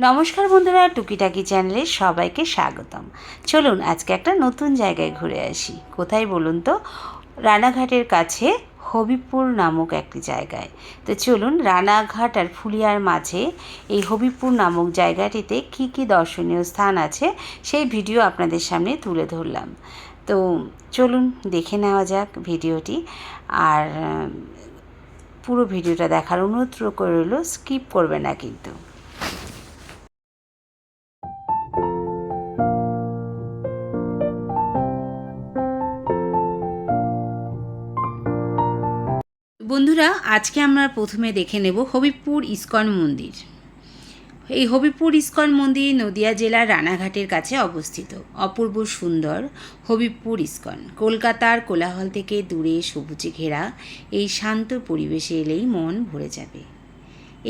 নমস্কার বন্ধুরা, টুকিটাকি চ্যানেলে সবাইকে স্বাগতম। চলুন আজকে একটা নতুন জায়গায় ঘুরে আসি। কোথায় বলুন তো? রানাঘাটের কাছে হবিপুর নামক একটি জায়গায়। তো চলুন, রানাঘাট আর ফুলিয়ার মাঝে এই হবিপুর নামক জায়গাটিতে কি কি দর্শনীয় স্থান আছে সেই ভিডিও আপনাদের সামনে তুলে ধরলাম। তো চলুন দেখে নেওয়া যাক ভিডিওটি। আর পুরো ভিডিওটা দেখার অনুরোধ করে রইল, স্কিপ করবে না কিন্তু। বন্ধুরা, আজকে আমরা প্রথমে দেখে নেব হবিপুর ইস্কন মন্দির। এই হবিপুর ইস্কন মন্দির নদিয়া জেলার রানাঘাটের কাছে অবস্থিত। অপূর্ব সুন্দর হবিপুর ইস্কন কলকাতার কোলাহল থেকে দূরে সবুজে ঘেরা এই শান্ত পরিবেশে এলেই মন ভরে যাবে।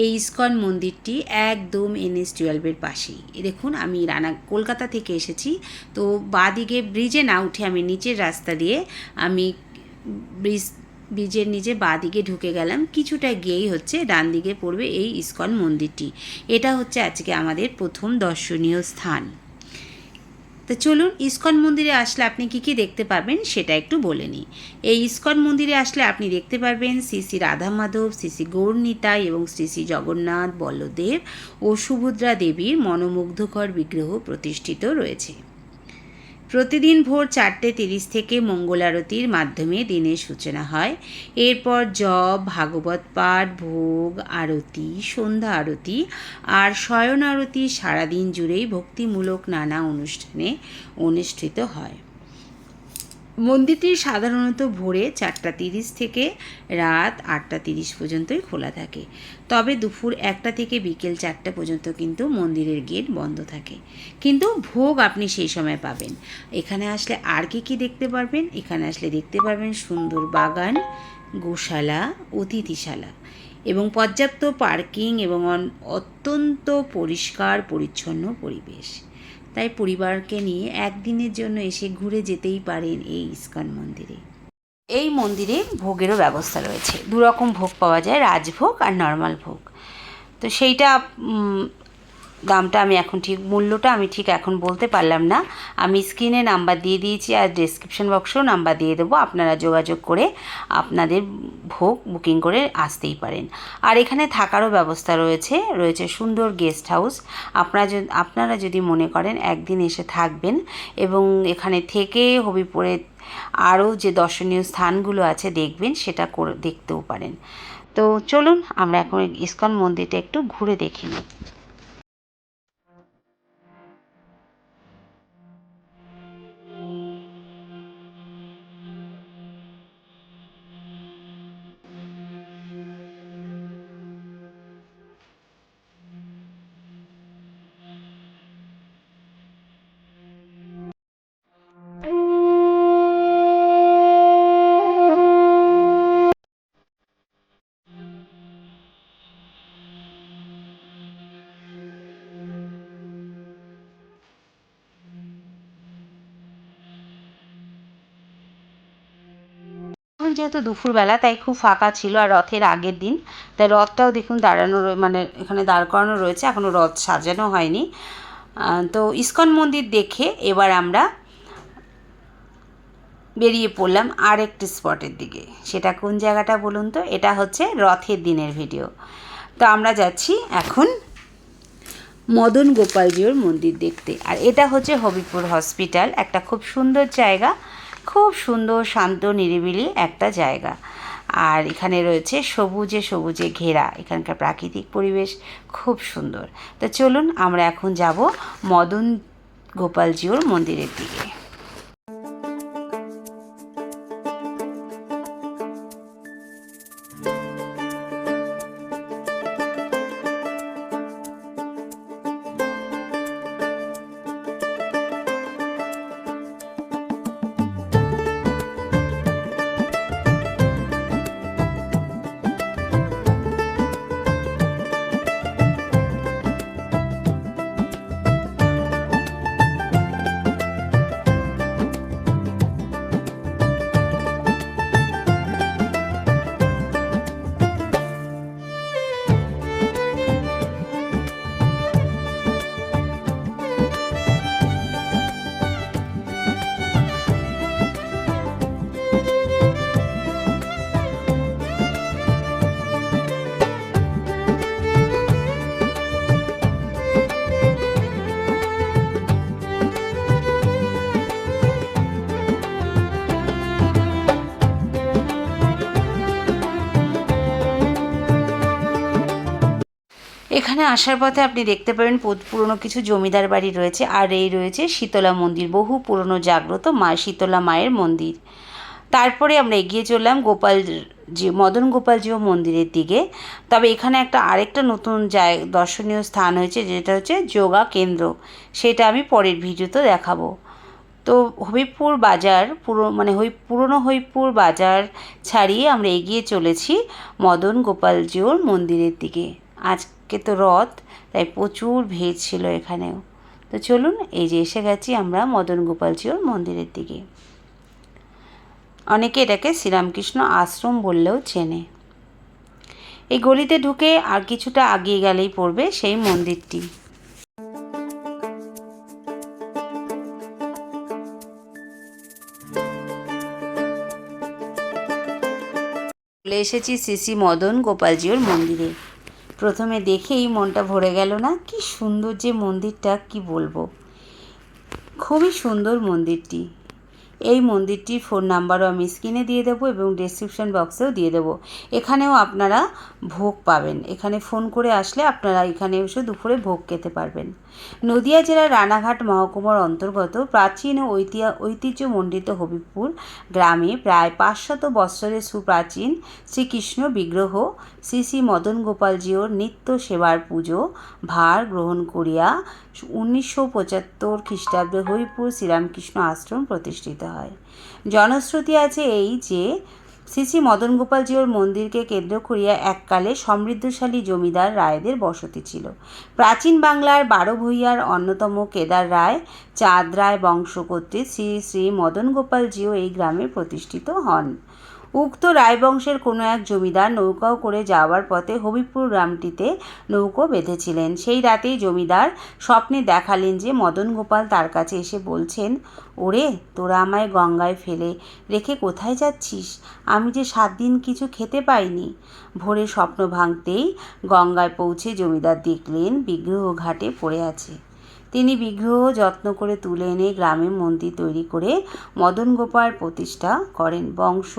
এই ইস্কন মন্দিরটি একদম NH-12 পাশেই। দেখুন, আমি কলকাতা থেকে এসেছি, তো বাঁদিকে ব্রিজে না উঠে আমি নিচের রাস্তা দিয়ে আমি ব্রিজের নিচে বাঁদিকে ঢুকে গেলাম। কিছুটা গিয়েই হচ্ছে ডান দিকে পড়বে এই ইস্কন মন্দিরটি। এটা হচ্ছে আজকে আমাদের প্রথম দর্শনীয় স্থান। তো চলুন, ইস্কন মন্দিরে আসলে আপনি কী কী দেখতে পাবেন সেটা একটু বলে নিই। এই ইস্কন মন্দিরে আসলে আপনি দেখতে পারবেন শ্রী শ্রী রাধা মাধব, শ্রী শ্রী গৌরনিতাই এবং শ্রী শ্রী জগন্নাথ, বলদেব ও সুভদ্রা দেবীর মনোমুগ্ধকর বিগ্রহ প্রতিষ্ঠিত রয়েছে। প্রতিদিন ভোর 4:30 থেকে মঙ্গল আরতির মাধ্যমে দিনের সূচনা হয়। এরপর জপ, ভাগবত পাঠ, ভোগ, আরতি, সন্ধ্যা আরতি আর শয়ন আরতি সারাদিন জুড়েই ভক্তিমূলক নানা অনুষ্ঠানে অনুষ্ঠিত হয়। মন্দিরটি সাধারণত ভোরে 4:30 থেকে রাত 8:30 পর্যন্তই খোলা থাকে। তবে দুপুর 1টা থেকে বিকেল 4টা পর্যন্ত কিন্তু মন্দিরের গেট বন্ধ থাকে, কিন্তু ভোগ আপনি সেই সময় পাবেন। এখানে আসলে আর কি দেখতে পারবেন? এখানে আসলে দেখতে পারবেন সুন্দর বাগান, গোশালা, অতিথিশালা এবং পর্যাপ্ত পার্কিং এবং অত্যন্ত পরিষ্কার পরিচ্ছন্ন পরিবেশ। তাই পরিবারকে নিয়ে একদিনের জন্য এসে ঘুরে যেতেই পারেন এই ইস্কন মন্দিরে। এই মন্দিরে ভোগেরও ব্যবস্থা রয়েছে। দুরকম ভোগ পাওয়া যায়, রাজভোগ আর নর্মাল ভোগ। তো সেইটা দামটা আমি এখন মূল্যটা আমি ঠিক এখন বলতে পারলাম না। আমি স্ক্রিনে নাম্বার দিয়ে দিয়েছি আর ডেসক্রিপশন বক্সেও নাম্বার দিয়ে দেবো। আপনারা যোগাযোগ করে আপনাদের ভোগ বুকিং করে আসতেই পারেন। আর এখানে থাকারও ব্যবস্থা রয়েছে সুন্দর গেস্ট হাউস। আপনারা যদি মনে করেন একদিন এসে থাকবেন এবং এখানে থেকে হবিপুরে আরও যে দর্শনীয় স্থানগুলো আছে দেখবেন, সেটা দেখতেও পারেন। তো চলুন আমরা এখন ইস্কন মন্দিরটা একটু ঘুরে দেখে নিই। যেহেতু দুপুরবেলা তাই খুব ফাঁকা ছিল, আর রথের আগের দিন, তাই রথটাও দেখুন দাঁড়ানো, মানে এখানে দাঁড় করানো রয়েছে, এখনও রথ সাজানো হয়নি। তো ইস্কন মন্দির দেখে এবার আমরা বেরিয়ে পড়লাম আরেকটি স্পটের দিকে। সেটা কোন জায়গাটা বলুন তো? এটা হচ্ছে রথের দিনের ভিডিও। তো আমরা যাচ্ছি এখন মদন গোপালজিউর মন্দির দেখতে। আর এটা হচ্ছে হবিপুর হসপিটাল, একটা খুব সুন্দর জায়গা, খুব সুন্দর শান্ত নিরিবিলি একটা জায়গা। আর এখানে রয়েছে সবুজে সবুজে ঘেরা, এখানকার প্রাকৃতিক পরিবেশ খুব সুন্দর। তো চলুন আমরা এখন যাব মদন গোপালজিউর মন্দিরের দিকে। এখানে আসার পথে আপনি দেখতে পাবেন পুরনো কিছু জমিদার বাড়ি রয়েছে, আর এই রয়েছে শীতলা মন্দির, বহু পুরনো জাগ্রত মা শীতলা মায়ের মন্দির। তারপরে আমরা এগিয়ে চললাম মদন গোপালজিউ মন্দিরের দিকে। তবে এখানে আরেকটা নতুন দর্শনীয় স্থান হয়েছে, যেটা হচ্ছে যোগা কেন্দ্র। সেটা আমি পরের ভিডিওতে দেখাবো। তো হবিবপুর বাজার পুরনো হবিবপুর বাজার ছাড়িয়ে আমরা এগিয়ে চলেছি মদন গোপালজিউর মন্দিরের দিকে। আজকে তো রথ, তাই প্রচুর ভিড় ছিল এখানেও। তো চলুন, এই যে এসে গেছি আমরা মদন গোপালজিউর মন্দিরের দিকে। অনেকে এটাকে শ্রীরামকৃষ্ণ আশ্রম বললেও চেনে। এই গলিতে ঢুকে আর কিছুটা আগিয়ে গেলেই পড়বে সেই মন্দিরটি। চলে এসেছি শ্রী শ্রী মদন গোপালজিউর মন্দিরে। প্রথমে দেখেই মনটা ভরে গেল না? কি সুন্দর যে মন্দিরটা, কি বলবো, খুবই সুন্দর মন্দিরটি। এই মন্দিরটির ফোন নাম্বারও আমি স্ক্রিনে দিয়ে দেবো এবং ডেসক্রিপশন বক্সেও দিয়ে দেবো। এখানেও আপনারা ভোগ পাবেন। এখানে ফোন করে আসলে আপনারা এখানে এসে দুপুরে ভোগ খেতে পারবেন। নদিয়া জেলার রানাঘাট মহকুমার অন্তর্গত প্রাচীন ও ঐতিহ্যমণ্ডিত হবিবপুর গ্রামে প্রায় 500 বৎসরের সুপ্রাচীন শ্রীকৃষ্ণ বিগ্রহ শ্রী শ্রী মদন গোপালজিউর নিত্য সেবার পুজো ভার গ্রহণ করিয়া 1975 খ্রিস্টাব্দে হবিবপুর শ্রীরামকৃষ্ণ আশ্রম প্রতিষ্ঠিত হয়। জনশ্রুতি আছে এই যে শ্রী শ্রী মদন গোপালজিউর মন্দিরকে কেন্দ্র করিয়া এককালে সমৃদ্ধশালী জমিদার রায়দের বসতি ছিল। প্রাচীন বাংলার 12 ভূঁইয়ার অন্যতম কেদার রায় চাঁদ রায় বংশ কর্তৃক শ্রী শ্রী মদন গোপালজিউ এই গ্রামে প্রতিষ্ঠিত হন। উক্ত রায়বংশের কোনো এক জমিদার নৌকাও করে যাওয়ার পথে হবিবপুর গ্রামটিতে নৌকো বেঁধেছিলেন। সেই রাতেই জমিদার স্বপ্নে দেখালেন যে মদন গোপাল তার কাছে এসে বলছেন, ওরে, তোরা আমায় গঙ্গায় ফেলে রেখে কোথায় যাচ্ছিস? আমি যে 7 দিন কিছু খেতে পাইনি। ভোরে স্বপ্ন ভাঙতেই গঙ্গায় পৌঁছে জমিদার দেখলেন বিগ্রহ ঘাটে পড়ে আছে। তিনি বিগ্রহ যত্ন করে তুলে এনে গ্রামে মন্দির তৈরি করে মদন গোপাল প্রতিষ্ঠা করেন। বংশ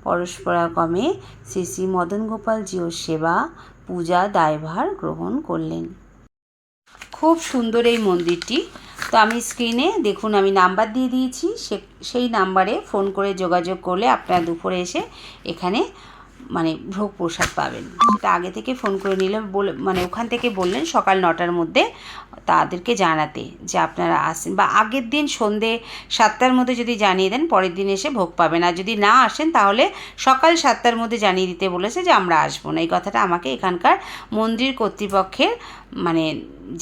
পরম্পরাক্রমে শ্রী শ্রী মদন গোপালজিউর সেবা পূজা দায়ভার গ্রহণ করলেন। খুব সুন্দর এই মন্দিরটি। তো আমি স্ক্রিনে দেখুন, আমি নাম্বার দিয়ে দিয়েছি, সেই নাম্বারে ফোন করে যোগাযোগ করলে আপনারা দুপুরে এসে এখানে ভোগ প্রসাদ পাবেন। সেটা আগে থেকে ফোন করে নিলে ওখান থেকে বললেন সকাল 9টার মধ্যে তাদেরকে জানাতে যে আপনারা আসেন, বা আগের দিন সন্ধে 7টার মধ্যে যদি জানিয়ে দেন পরের দিন এসে ভোগ পাবেন। আর যদি না আসেন তাহলে সকাল 7টার মধ্যে জানিয়ে দিতে বলেছে যে আমরা আসবো না। এই কথাটা আমাকে এখানকার মন্দির কর্তৃপক্ষের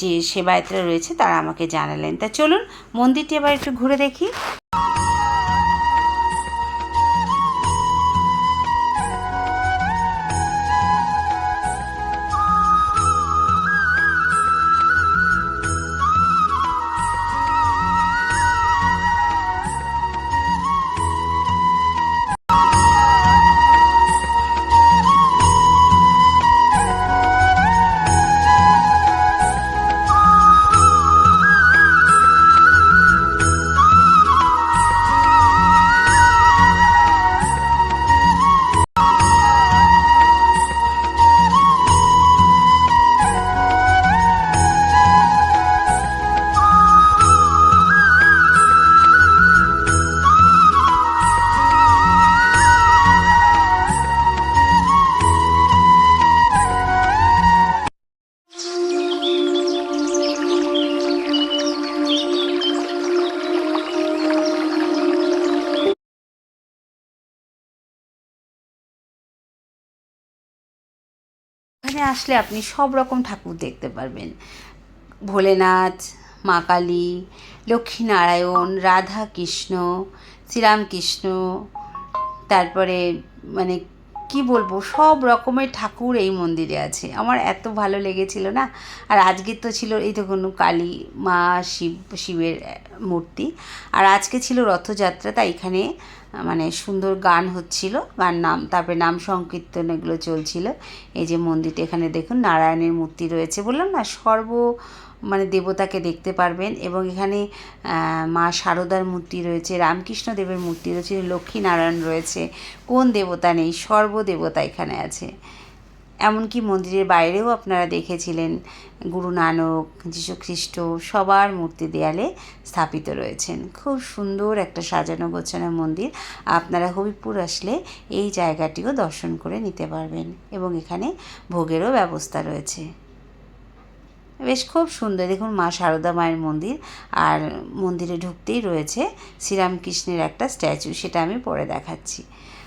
যে সেবায়েতরা রয়েছে তারা আমাকে জানালেন। তা চলুন মন্দিরটি এবার একটু ঘুরে দেখি। এখানে আসলে আপনি সব রকম ঠাকুর দেখতে পারবেন। ভোলেনাথ, মা কালী, লক্ষ্মীনারায়ণ, রাধা কৃষ্ণ, শ্রীরামকৃষ্ণ, তারপরে কি বলবো, সব রকমের ঠাকুর এই মন্দিরে আছে। আমার এত ভালো লেগেছিল না। আর আজকে তো ছিল এই দেখুন কালী মা, শিবের মূর্তি। আর আজকে ছিল রথযাত্রা, তাই এখানে সুন্দর গান হচ্ছিল, তারপরে নাম সংকীর্তন এগুলো চলছিল। এই যে মন্দিরটা, এখানে দেখুন নারায়ণের মূর্তি রয়েছে, বললাম না, দেবতাকে দেখতে পারবেন। এবং এখানে মা শারদার মূর্তি রয়েছে, রামকৃষ্ণ দেবের মূর্তি রয়েছে, লক্ষ্মীনারায়ণ রয়েছে, কোন দেবতা নেই, সর্বদেবতা এখানে আছে। এমনকি মন্দিরের বাইরেও আপনারা দেখেছিলেন গুরু নানক, যীশুখ্রিস্ট সবার মূর্তি দেয়ালে স্থাপিত রয়েছেন। খুব সুন্দর একটা সাজানো গোছানো মন্দির। আপনারা হবিবপুর আসলে এই জায়গাটিও দর্শন করে নিতে পারবেন এবং এখানে ভোগেরও ব্যবস্থা রয়েছে। বেশ খুব সুন্দর। দেখুন মা সারদা মায়ের মন্দির, আর মন্দিরে ঢুকতেই রয়েছে শ্রীরামকৃষ্ণের একটা স্ট্যাচু, সেটা আমি পরে দেখাচ্ছি।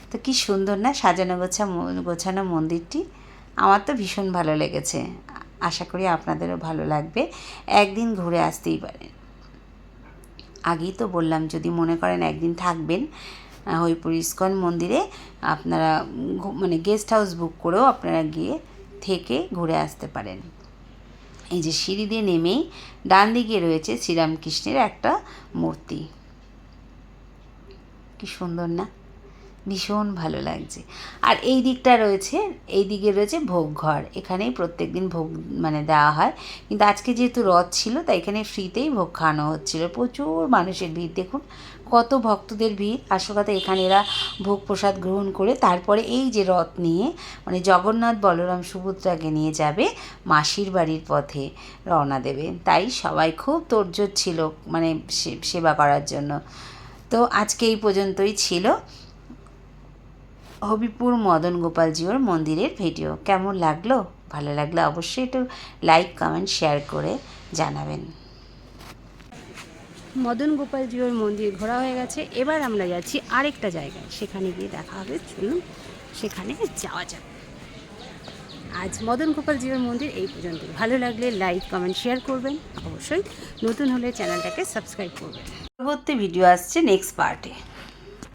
তো কি সুন্দর না সাজানো গোছানো মন্দিরটি। আমার তো ভীষণ ভালো লেগেছে, আশা করি আপনাদেরও ভালো লাগবে। একদিন ঘুরে আসতেই পারেন। আগেই তো বললাম, যদি মনে করেন একদিন থাকবেন হবিবপুর ইস্কন মন্দিরে, আপনারা মানে গেস্ট হাউস বুক করেও আপনারা গিয়ে থেকে ঘুরে আসতে পারেন। এই যে সিঁড়ি দিয়ে নেমেই ডান দিকে রয়েছে শ্রীরামকৃষ্ণের একটা মূর্তি। কি সুন্দর না, ভীষণ ভালো লাগছে। আর এই দিকটা রয়েছে, এই দিকে রয়েছে ভোগ ঘর। এখানেই প্রত্যেক দিন ভোগ মানে দেওয়া হয়, কিন্তু আজকে যেহেতু রথ ছিল তাই এখানে ফ্রিতেই ভোগ খাওয়ানো হচ্ছিল। প্রচুর মানুষের ভিড়, দেখুন কত ভক্তদের ভিড়। আসল কথা, এখানে এরা ভোগ প্রসাদ গ্রহণ করে তারপরে এই যে রথ নিয়ে মানে জগন্নাথ বলরাম সুভদ্রাকে নিয়ে যাবে মাসির বাড়ির পথে রওনা দেবে। তাই সবাই খুব তোড়জোড় ছিল মানে সেবা করার জন্য। তো আজকে এই পর্যন্তই ছিল হবিবপুর মদন গোপালজিউর মন্দিরের ভিডিও। কেমন লাগলো? ভালো লাগলে অবশ্যই একটু লাইক, কমেন্ট, শেয়ার করে জানাবেন। মদন গোপালজিউর মন্দির ঘোরা হয়ে গেছে, এবার আমরা যাচ্ছি আরেকটা জায়গায়, সেখানে গিয়ে দেখা হবে। চলুন সেখানে যাওয়া যাক। আজ মদন গোপালজিউর মন্দির এই পর্যন্ত। ভালো লাগলে লাইক, কমেন্ট, শেয়ার করবেন। অবশ্যই নতুন হলে চ্যানেলটাকে সাবস্ক্রাইব করবেন। পরবর্তী ভিডিও আসছে নেক্সট পার্টে।